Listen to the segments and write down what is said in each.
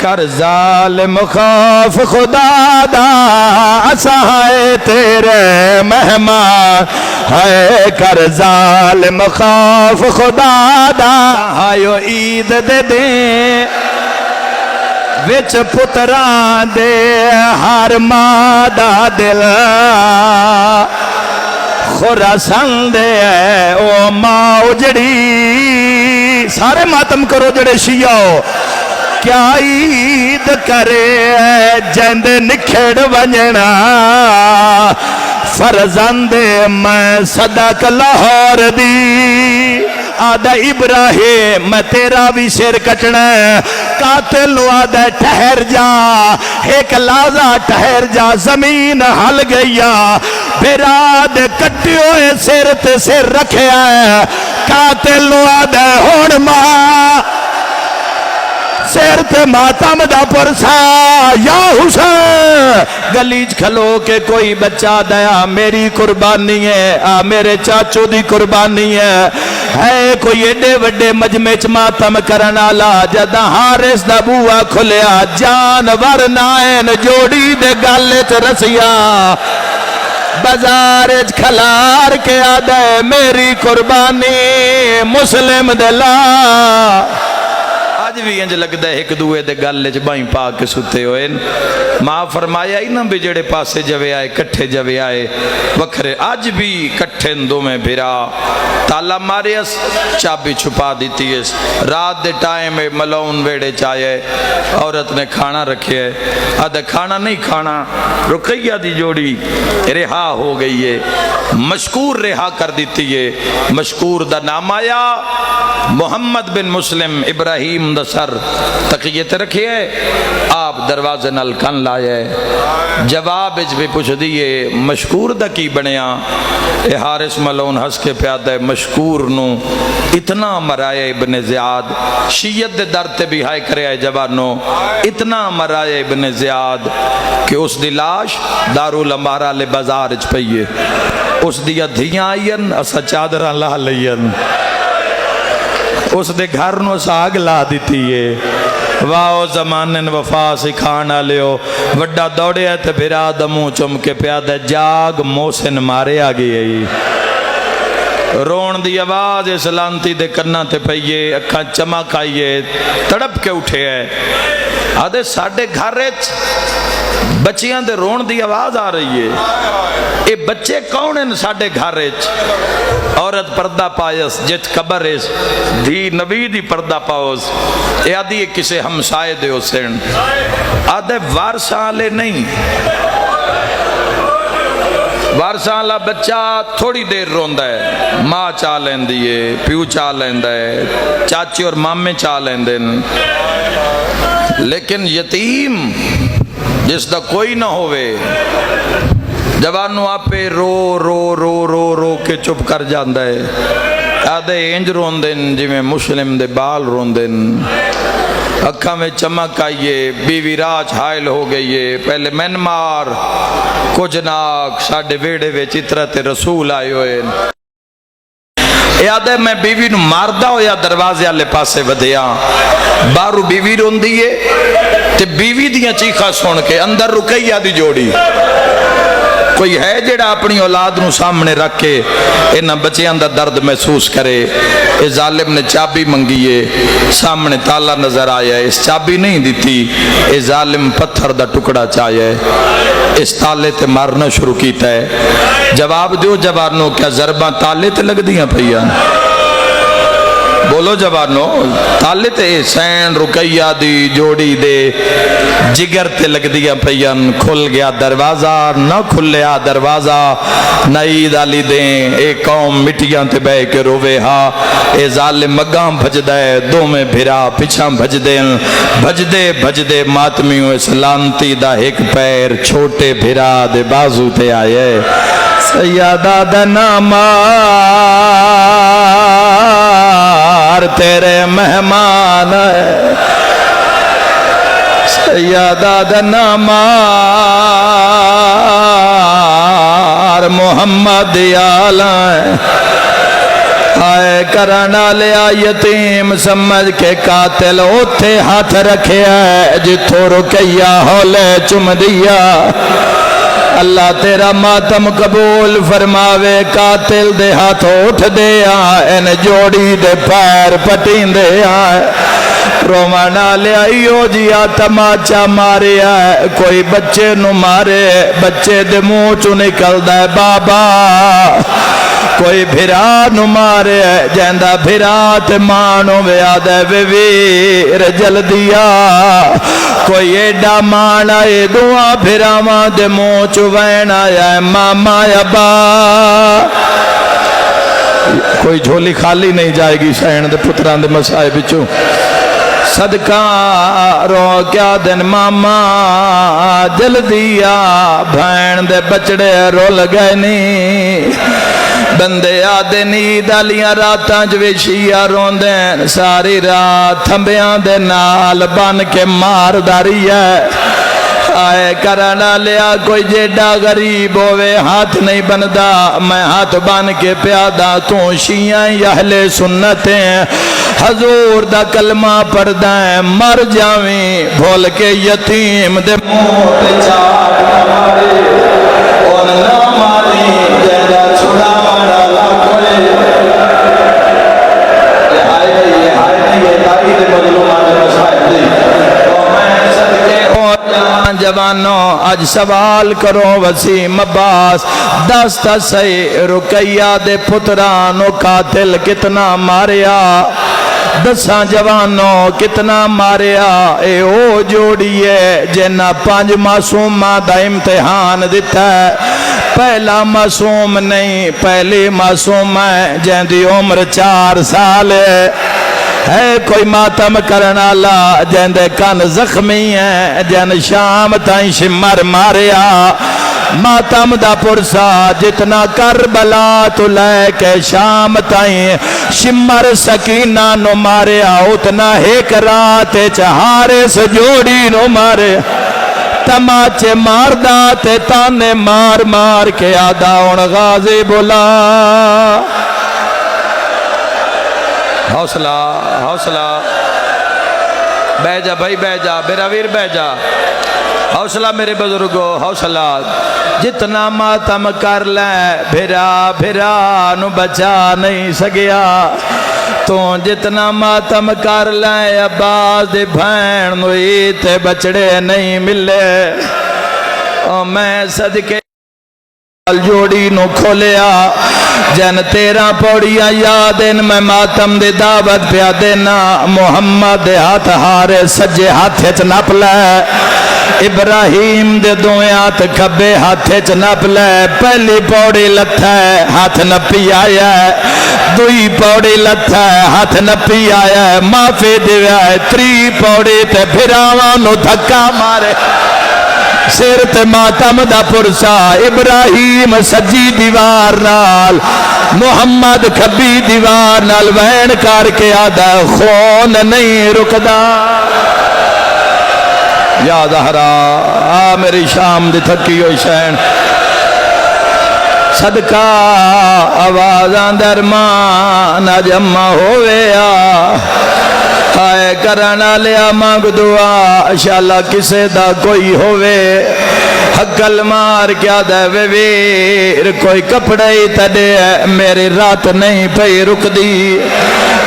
کر ظالم خوف خدا دا اسائے تیرے مہمان ہے کر ظالم خوف خدا دا آئیو عید دے دیں وچ پتران دے ہر ماں دا دل خوراسان دے او ماں اجڑی سارے ماتم کرو جڑے شیعہ کیا عید کرے جند نکھڑ ونجنا فرزند میں صدق لاہور دی آدھا ابراہیم میں تیرا بھی سر کٹنا قاتل آدھا ٹھہر جا ایک لازہ ٹھہر جا زمین ہل گیا بیراد کٹی ہوئے سر تے سر رکھے آئے قاتل آدھا ہون ماں سیر تے ماتم دا پرسا یا حسین گلیج کھلو کے کوئی بچہ دیا میری قربانی ہے میرے چاچو دی قربانی ہے کوئی ایڈے وڈے مجمع چ ماتم کرنا لا جدہ حارس دا بوا کھلیا جانور نائن جوڑی دے گالے چ رسیا بازار کھلار کے آدھے میری قربانی مسلم دلا آج بھی انج لگتا ہے ایک دوے دے گالے چ بائیں پا کے ستے ہوئے ماں فرمایا ہی نا بھی جڑے پاسے جوے آئے کٹھے جوے آئے وکھرے آج بھی کٹھے اندوں میں بھرا تالا مارے اس چابی چھپا دیتی ہے رات دے ٹائم ملون ویڑے چاہے عورت نے کھانا رکھے ہے آدھے کھانا نہیں کھانا رقیہ دی جوڑی رہا ہو گئی ہے مشکور رہا کر دیتی ہے مشکور دا نام آیا محمد بن مسلم ابراہیم دا سر تقیت رکھے آپ دروازے نال کن لائے جواب اچ بھی پوچھ دیئے مشکور دا کی بنیا اے حارس ملون ہس کے پیادہ ہے مشکور نو اتنا مرائے ابن زیاد شیعت دے در تے بھی ہائے کرے آئے جوانو اتنا مرائے ابن زیاد کہ اس دی لاش دارالامارہ لے بازار اچ پئیے اس دیا دھیاں آئین اسا چادران لا لئین اس دے گھر نو ساگ لا دیتی ہے واؤ زمانن وفا سکھانا لیو وڈا دوڑے ہے تے بھرا دموں چم کے پیادہ جاگ موسن مارے آگئی ہے رون دی آواز سلانتی دے کرنا تے پئیے اکھاں چمک آئیے تڑپ کے اٹھے ہے آدھے ساڑھے گھر بچیاں دے رون دی آواز آ رہی ہے اے بچے کون ہیں ساڑھے گھر عورت پردہ پایس جت قبر اس دھی نبی دی پردہ پاؤس اے آدھی ایک کسے ہمسائے دے حسین آدھے وارثاں لے نہیں وارثاں لا بچہ تھوڑی دیر روندہ ہے ماں چاہ لین دیئے پیو چاہ لیندہ ہے چاچی اور مامے چاہ لیندن لیکن یتیم جس دا کوئی نہ ہوئے جوانوں آپ پہ رو رو رو رو رو کے چپ کر جاندہ ہے آدھے انج روندن جی میں مسلم دے بال روندن اکھا میں چمک آئیے بیوی راج حائل ہو گئیے پہلے من مار کچھ ناک ساڑھے ویڑے وے چترت رسول آئے ہوئے یاد ہے میں بیوی نو ماردہ ہو یا دروازے آلے پاسے ودیاں بارو بیوی رون دیئے تے بیوی دیاں چیخا سن کے اندر رکیہ دی جوڑی کوئی ہے جڑا اپنی اولاد نو سامنے رکھ کے انہاں بچے اندر درد محسوس کرے اے ظالم نے چابی منگیے سامنے تالا نظر آیا ہے اس چابی نہیں دیتی اے ظالم پتھر دا ٹکڑا چاہیے اس تالے تے مارنا شروع کیتا ہے جواب دیو جوانو کیا ضرباں تالے تے لگ دیاں پہیاں بولو جوانو تالے تے سین رکیہ دی جوڑی دے جگر تے لگ دیا پہیاں کھل گیا دروازہ نہ کھلیا دروازہ نعید علی دیں اے قوم مٹیاں تے بے کے روے ہا اے ظالم مگاں بھج دے دو میں بھرا پچھاں بھج دے ماتمیوں اسلامتی دا ایک پیر چھوٹے بھرا دے بازو تے آئے سیادہ دا نامار تیرے مہمان ہے سیادہ دا نامار محمد آلہ ہے ہائے کرنا لیا یتیم سمجھ کے قاتل اوتھے ہاتھ رکھے ہے جتھوں رکیہ ہولے چم دیا اللہ تیرا ماتم قبول فرماوے قاتل دے ہاتھ اٹھ دے ان جوڑی دے پیر پٹین دے رومانا لے آئیو جیا تماچا مارے کوئی بچے نو مارے بچے دے منہ چو نکل دے بابا کوئی بھرا نو مارے جیندہ بھرا تے مانو ویا دے ویر جل دیا کوئی ایڈا مانا اے دعا بھرا ماں دے منہ چو وینا یا ماما یا با کوئی جھولی خالی نہیں جائے گی سین دے پتران دے مسائے بچو صدقہ رو کیا دن ماما جلدیا بھین دے بچڑے رول گئے نی بندے آدھے نید آلیاں راتاں جویشیاں روندین ساری رات تھمبیاں دے نال بن کے مار داری ہے آئے کرنا لیا کوئی جیڈا غریب ہوئے ہاتھ نہیں بندہ میں ہاتھ بن کے پیادہ تو شیعہ اہل سنتیں حضور دا کلمہ پڑھدائیں مر جاویں بھول کے یتیم دے منہ پہ چاٹ نہ مارے اور نہ ماری جیڈا چھڑا مارا لاکھوئے یہ ہائے نہیں یہ تائی دے مظلومان دے مسائب دی جوانوں آج سوال کرو وسیم عباس دستا سی رکیہ دے پترانو قاتل کتنا ماریا دساں جوانوں کتنا ماریا اے او جوڑیے جنہ 5 معصومہ دا امتحان دیتا ہے پہلا معصوم نہیں پہلی معصوم ہے جن دی عمر 4 سال ہے کوئی ماتم کرنا لا جن دے کان زخمی ہے جن شام تائیں شمر ماریا ماتم دا پرسا جتنا کربلا تو لے کے شام تائیں شمر سکینہ نو ماریا اتنا ایک رات چہارے سجوڑی نو ماریا تماچے ماردہ تے تانے مار مار کے آدھا ان غازی بلا حوصلہ حوصلہ بہ جا بھائی بہ جا بیراویر بہ جا حوصلہ میرے بزرگو حوصلہ جتنا ماتم کر لیں بھرا بھرا نو بچا نہیں سگیا تو جتنا ماتم کر لیں عباس دے بھین نو ایتے بچڑے نہیں ملے اور میں صدقے جوڑی نو کھولیا جن 13 پوڑیاں یادن میں ماتم دے دعوت پیا دینا محمد دے ہاتھ ہارے سجے ہاتھے چ نپ لے ابراہیم دے دویات کھبے ہاتھے چ نپ لے پہلی پوڑی لتھا ہے ہاتھ نپی آیا ہے دوئی پوڑی لتھا ہے ہاتھ نپی آیا ہے معافی دیا ہے 3 پوڑی تے پھراوانو دھکا مارے سر تے ماتم دا پرسا ابراہیم سجی دیوار نال محمد کھبی دیوار نال وین کر کے آدھا خون نہیں رکدا یا زہرا میری شام دی تھکی ہوئی شین صدقہ آوازاں درمان جمع ہویا ہائے کرنا لیا مانگ دعا انشاءاللہ کسے دا کوئی ہوئے حقل مار کیا دے ویر کوئی کپڑے ہی تڑے میری رات نہیں پئی رک دی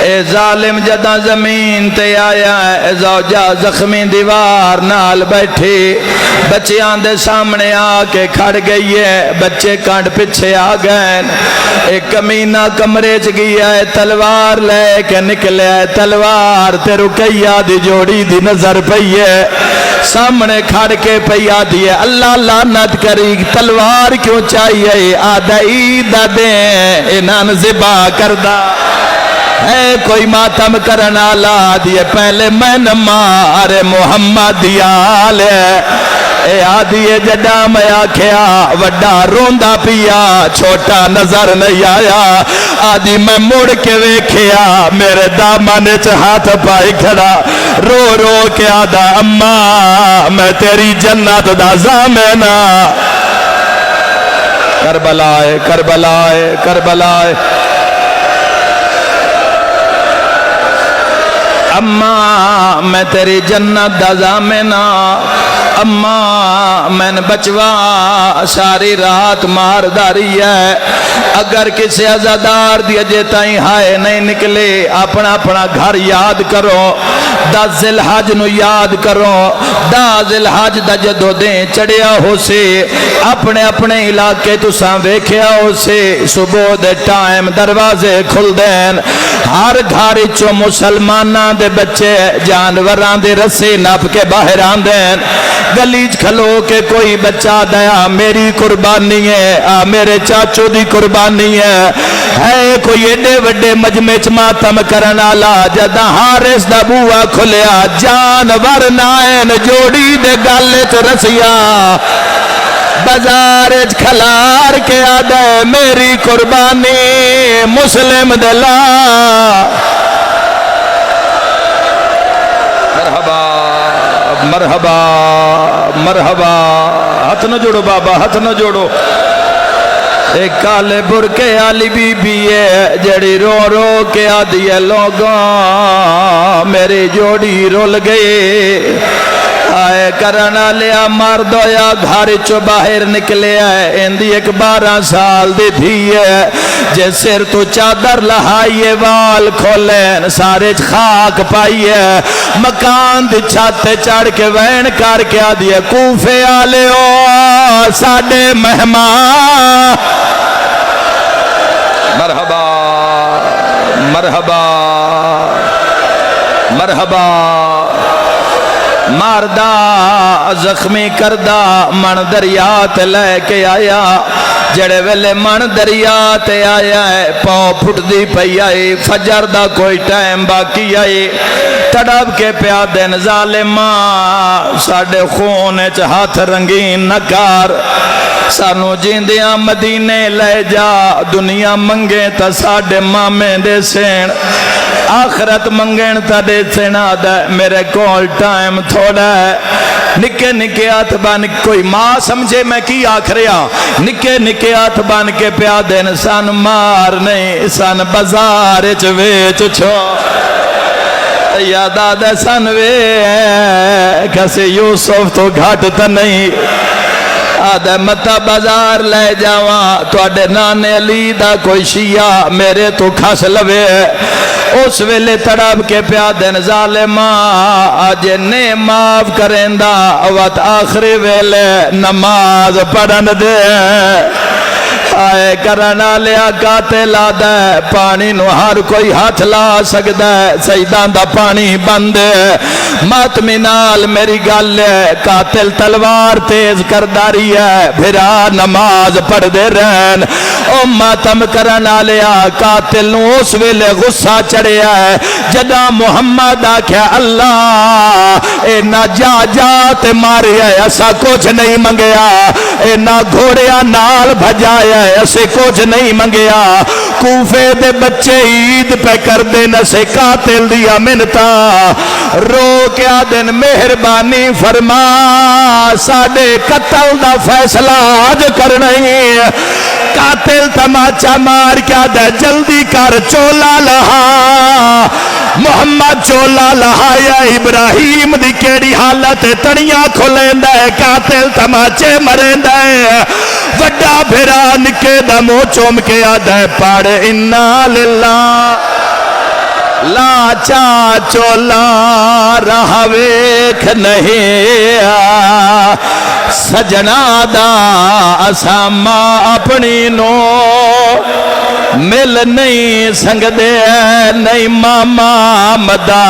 اے ظالم جدہ زمین تے آیا ہے زوجہ زخمی دیوار نال بیٹھی بچیاں دے سامنے آکے کھڑ گئی ہے بچے کانٹ پچھے آگئے ایک کمینہ کمرے چ گیا ہے تلوار لے کے نکلے ہے تلوار تے رکیہ دی جوڑی دی نظر پئی ہے سامنے کھڑ کے پیا دیئے اللہ لعنت کری تلوار کیوں چاہیے آدھا عیدہ دیں انان زبا کردہ ہے کوئی ماتم کرنا لا دیئے پہلے میں نمار محمد دیال اے آدھیے جڈا میں آکھیا وڈا روندہ پیا چھوٹا نظر نہیں آیا آدھی میں مڑ کے ویکھیا میرے دامن چ ہاتھ پائی کھڑا رو رو کے آدھا اماں میں تیری جنت دا زامنہ کربلائے کربلائے کربلائے اما میں تیری جنت دا ضامنہ، اما میں بچوا ساری رات مارداری ہے، اگر کسی عزادار دی اجے تائیں ہائے نہیں نکلے اپنا اپنا گھر یاد کرو، 10 ذی الحج نو یاد کرو، 10 ذی الحج دا جدو دیں چڑیا ہو سے اپنے اپنے علاقے تساں ویکھیا ہو سے صبح دے ٹائم دروازے کھل دین، ہر گھر چو مسلماناں دے بچے جانوراں دے رسے نپ کے باہر آندین، گلیچ کھلو کے کوئی بچہ دیا میری قربانی ہے، میرے چاچو دی قربانی ہے کوئی ایڈے وڈے مجمع چ ماتم کرن والا، جدا حارث دا بوا کھلیا جانور نائن جوڑی دے گل چ رسیا بازار کھلار کے آدھے میری قربانی مسلم دلا۔ مرحبا مرحبا مرحبا، ہاتھ نہ جوڑو بابا، ہاتھ نہ جوڑو۔ ایک کالے برکے والی بی بی ہے جڑی رو رو کے آدھی ہے لوگاں میری جوڑی رول گئے، آئے کرنا لیا مرد یا گھر چو باہر نکلے ہے، اندھی ایک 12 سال دی تھی ہے، جے سر تو چادر لہائیے وال کھولین سارے خاک پائیے، مکان دی چھاتے چڑھ کے وین کر کے آدھیے کوفے آلے ہو ساڑے مہمان۔ مرحبا مرحبا مرحبا، ماردہ زخمی کردہ من دریا تے لے کے آیا، جڑے ویلے من دریا تے آیا ہے پاؤں پھٹ دی پئی آئی، فجر دا کوئی ٹائم باقی آئی، تڑپ کے پیا دن ظالماں ساڑے خون چ ہاتھ رنگین نکار، سانو جیندیاں مدینے لے جا، دنیا منگے تا ساڑے مامے دے سین، آخرت منگن تا دے سین آدھا میرے کول ٹائم تھوڑا ہے، نکے نکے ہاتھ بن کوئی ماں سمجھے میں کی آخریا، نکے نکے ہاتھ بن کے پیا دن سان مار نہیں سان بازار ویچ چھو، یاد آدھا سان وے کسی یوسف تو گھٹ تا نہیں، آدھے متا بازار لے جاواں توڑے نانے علی دا کوئی شیعہ میرے تو کھس لوے، اس ویلے تڑپ کے پیا دن ظالماں آج نے معاف کریں دا وقت آخری ویلے نماز پڑھن دے، آئے کرنا لیا قاتل آدھا ہے پانی نو ہر کوئی ہاتھ لا سکتا ہے، سیدان دا پانی بندے ماتمی نال میری گل ہے، قاتل تلوار تیز کرداری ہے، بھرا نماز پڑھ دے رہن، او ماتم کرنا لیا قاتل نو اس ویلے غصہ چڑھے ہے، جدا محمد آکھیا اللہ اے نہ جا جا تے ماریا ہے ایسا کچھ نہیں منگیا، اے نہ گھوڑیا نال بھجایا ہے اسے کچھ نہیں منگیا، کوفے دے بچے عید پہ کر دینا سے قاتل دیا منتا، رو کیا دن مہربانی فرما ساڑے قتل دا فیصلہ آج کرنا ہی، قاتل تماچا مار کیا دے جلدی کر چولا لہا، محمد چولا لہایا ابراہیم دی کیڑی حالت تڑیاں کھولیں دے، قاتل تماچے مریں دے، وڈا بھرا نکے دمو چوم کے آدھے پاڑ انا للہ، لا چاچولا رہا ویکھ نہیں سجنا دا اساما اپنی نو مل نہیں سنگ دے نہیں ماما مدا،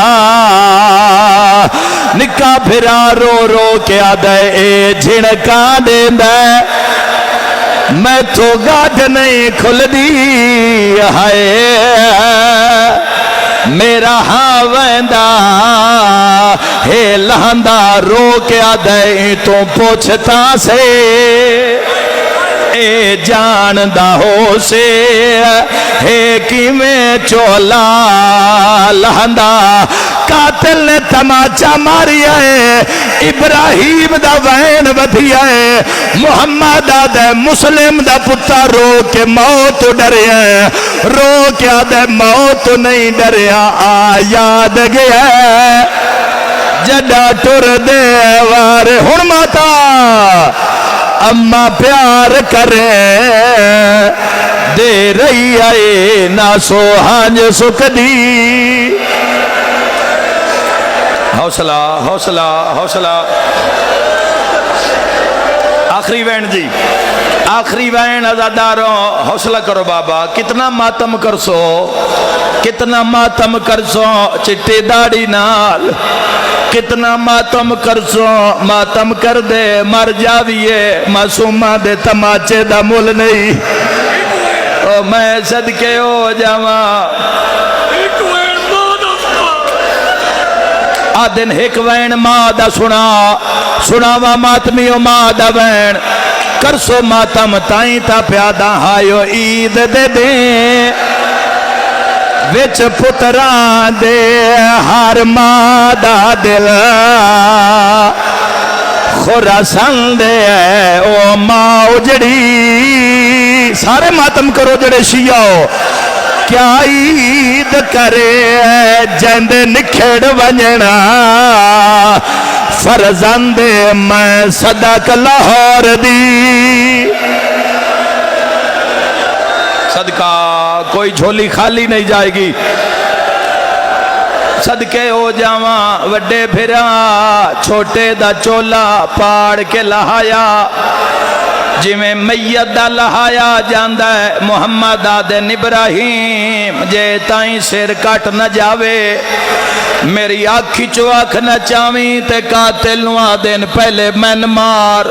نکا پھرا رو رو کے آدھے اے جھڑکا دے دے، میں تو گاڑ نہیں کھل دی ہائے میرا ہاں ویندہ ہے لہندہ رو کے آدھے تو پوچھتا سے اے جاندہ ہو سے ہے کی میں چولا لہندہ قاتل نے تماچا ماریا ہے ابراہیم دا وین ودھیا ہے محمد آدھے مسلم دا پتر رو کے موت ڈریا ہے رو کے آدھے موت نہیں ڈریا آ یاد گیا ہے جڈا ٹر دے وار ہن ماتا اما پیار کرے دے رہی آئے نہ سو ہانج سکھ دی حوصلہ حوصلہ حوصلہ آخری وین جی آخری وین ازاداروں حوصلہ کرو بابا کتنا ماتم کرسو کتنا ماتم کرسو چٹی داڑی نال کتنا ماتم کرسو ماتم کر دے مر جاویے معصومہ دے تماچے دا مل نہیں او میں صدقے ہو جاواں آدن ایک وین ماں دا سناوا ماتمیو ماں دا وین کرسو ماتم تائیں تا پیادہ ہائیو عید دے دیں وچ پتران دے ہر ماں دا دل خوراسان دے او ماں اجڑی سارے ماتم کرو جڑے شیعہ کیا عید کرے جند نکھڑ ونجنا فرزند میں صدق لاہور دی صدقہ کوئی جھولی خالی نہیں جائے گی صدقے ہو جاواں وڈے پھرا چھوٹے دا چولا پاڑ کے لہایا جی میں میت دا لہایا جاندہ ہے محمد آدن ابراہیم جے تائیں سر کٹ نہ جاوے میری آنکھی چو آنکھ نہ چاویں تے قاتل نو آدن پہلے من مار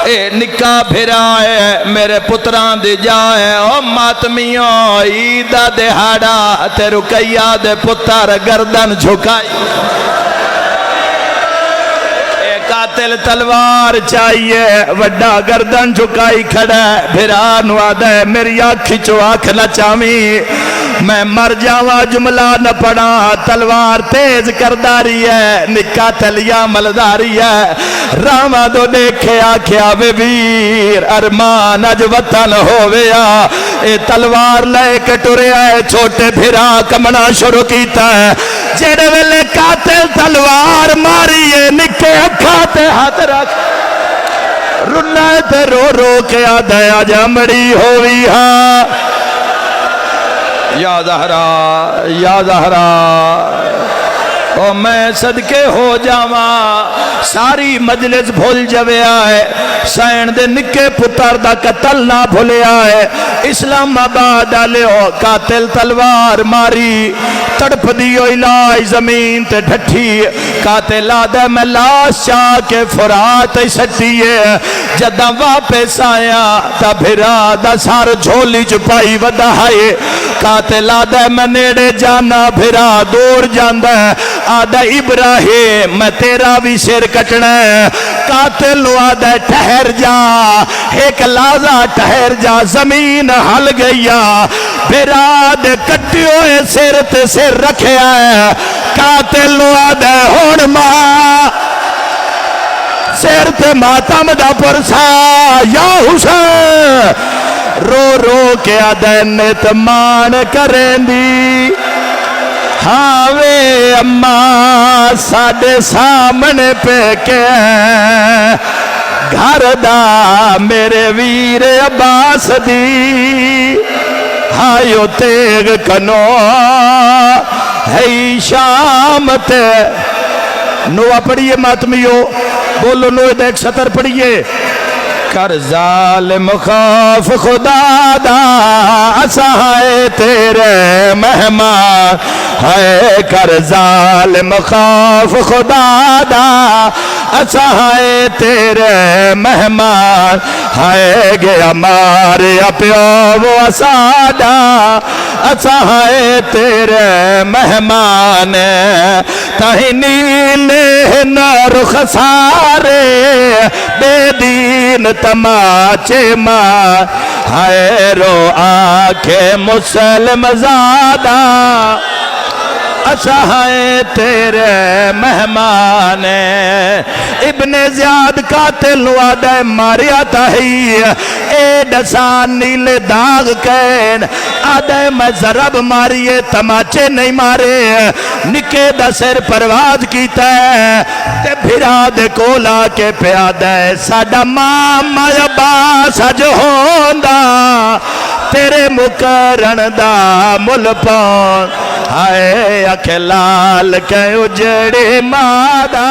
اے نکاح پھرا ہے میرے پتران دے جائے او ماتمیوں عیدہ دہاڑا تے رکیہ دے پتر گردن جھکائی قاتل تلوار چاہیے وڈا گردن جھکائی کھڑا ہے بھران وعدہ ہے میری آنکھی چو آنکھ نہ چاہمیں میں مر جاواں جملہ نہ پڑا تلوار تیز کرداری ہے نکا تلیا ملداری ہے راما دو دیکھے آکھیا وے ویر ارمان اج وطن ہوویا اے تلوار لے کے ٹریا ہے چھوٹے بھرا کمنا شروع کیتا ہے جڑے ویلے قاتل تلوار ماری ہے نکے اکھا تے ہاتھ رکھ رنا تے رو رو کے آدھے آجا مڑی ہوئی ہاں یا زہرا او میں صدقے ہو جاواں ساری مجلس بھول جویا ہے سین دے نکے پتر دا قتل نہ بھولیا ہے اسلام آباد آلے ہو قاتل تلوار ماری تڑپ دیو الہی زمین تے ڈھٹھی قاتل آدھے میں لاش چاہ کے فرات سٹیے جدہ واپس آیا تا بھرا دا سار جھولی چپائی ودہائے قاتل آدھے میں نیڑے جانا بھرا دور جاندہ آدھے ابراہیم میں تیرا بھی سر کٹنا ہے قاتل آدھے ٹھہر جا ایک لازہ ٹھہر جا زمین ہل گیا براد کٹیوئے سر تے سر رکھے آئے قاتل آدھے ہون ماں سر تے ماتم دا پرسا یا حسین رو رو کے آدھے نتمان کریں دی ہاں وے اماں ساڑے سامنے پہ کے گھر دا میرے ویر عباس دی ہائیو تیگ کنو ہے شام تے نوہ پڑھئے ماتمیو بولو نوہ دیکھ سطر پڑھئے کر ظالم خوف خدا دا اسائے تیرے مہمان ہے کر ظالم خوف خدا دا اسائے تیرے مہمان ہے گیا مارے اپیو وہ اسادہ اسائے تیرے مہمان تہنی لے نرخ سارے بے دین تماچے ماں ہے رو آنکھیں مسلم زادہ اچھا ہے تیرے مہمان ابن زیاد قاتل وعدہ ماریا تاہی اے ڈسان نیلے داغ کین آدھے میں ضرب ماریے تماچے نہیں مارے نکے دا سر پرواز کیتا ہے تے بھرا دے کولا کے پیادہ ساڑا ماما عباس اج ہوندا تیرے مکرن دا مل پون ہائے اکھ لال کے اجڑے مادہ